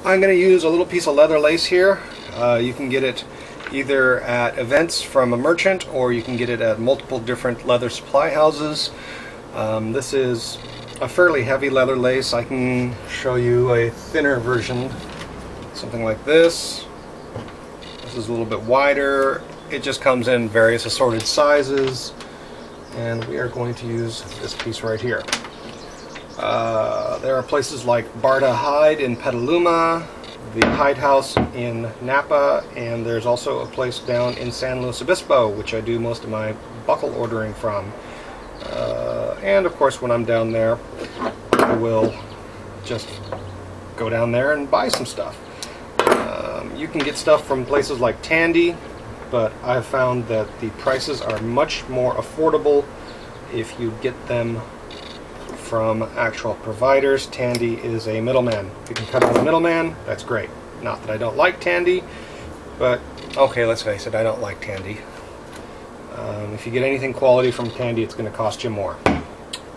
I'm going to use a little piece of leather lace here. You can get it either at events from a merchant, or you can get it at multiple different leather supply houses. This is a fairly heavy leather lace. I can show you a thinner version, something like this. This is a little bit wider. It just comes in various assorted sizes, and we are going to use this piece right here. There are places like Barda Hide in Petaluma, the Hide House in Napa, and there's also a place down in San Luis Obispo, which I do most of my buckle ordering from. And of course, when I'm down there, I will just go down there and buy some stuff. You can get stuff from places like Tandy, but I've found that the prices are much more affordable if you get them from actual providers. Tandy is a middleman. If you can cut out a middleman, that's great. Not that I don't like Tandy, but okay, let's face it, I don't like Tandy. If you get anything quality from Tandy, it's going to cost you more.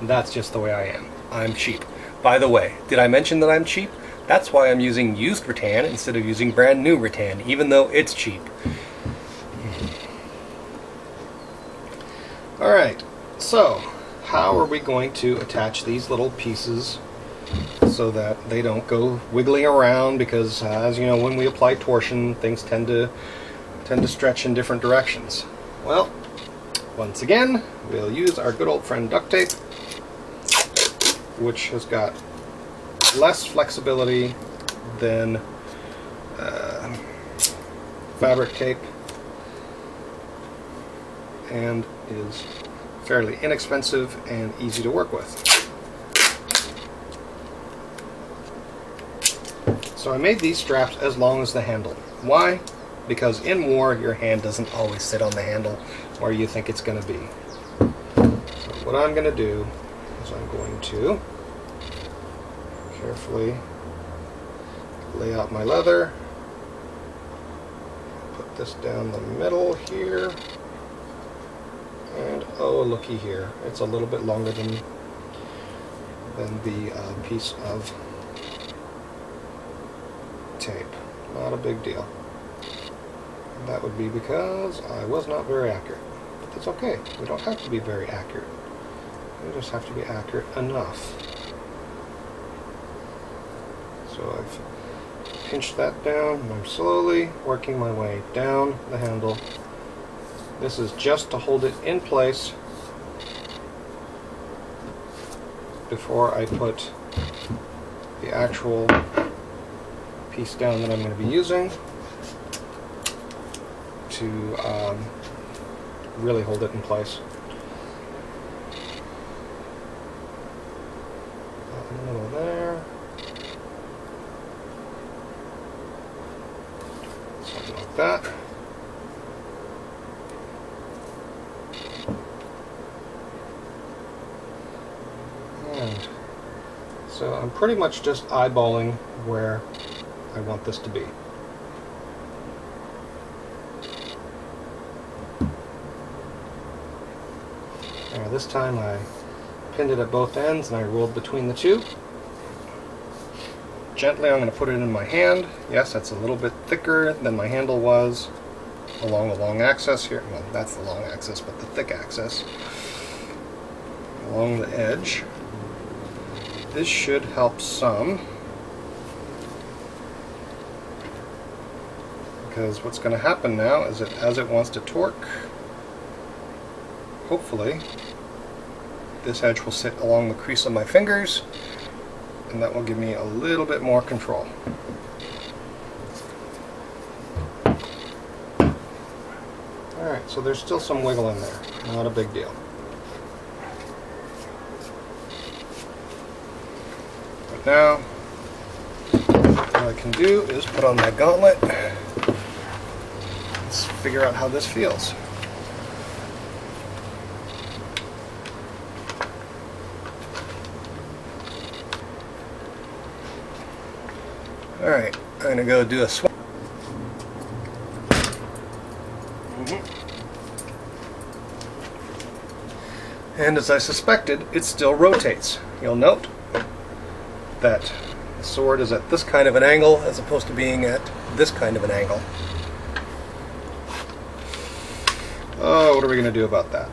That's just the way I am. I'm cheap. By the way, did I mention that I'm cheap? That's why I'm using used rattan instead of using brand new rattan, even though it's cheap. Alright, so how are we going to attach these little pieces so that they don't go wiggling around? Because as you know, when we apply torsion, things tend to stretch in different directions. Well, once again, we'll use our good old friend duct tape, which has got less flexibility than fabric tape and is fairly inexpensive and easy to work with. So I made these straps as long as the handle. Why? Because in war, your hand doesn't always sit on the handle where you think it's going to be. So what I'm going to do is I'm going to carefully lay out my leather, put this down the middle here, and oh, looky here, it's a little bit longer than the piece of tape. Not a big deal. That would be because I was not very accurate. But that's okay. We don't have to be very accurate. We just have to be accurate enough. So I've pinched that down, and I'm slowly working my way down the handle. This is just to hold it in place before I put the actual piece down that I'm going to be using to really hold it in place. In the middle there. Something like that. And so I'm pretty much just eyeballing where I want this to be. Now this time I pinned it at both ends and I rolled between the two. Gently I'm going to put it in my hand. Yes, that's a little bit thicker than my handle was along the long axis here. Well, that's the long axis, but the thick axis along the edge. This should help some, because what's going to happen now is that as it wants to torque, hopefully this edge will sit along the crease of my fingers, and that will give me a little bit more control. Alright, so there's still some wiggle in there, not a big deal. But now, what I can do is put on my gauntlet. Let's figure out how this feels. Alright, I'm going to go do a swap. And as I suspected, it still rotates. You'll note that the sword is at this kind of an angle as opposed to being at this kind of an angle. Oh, what are we going to do about that?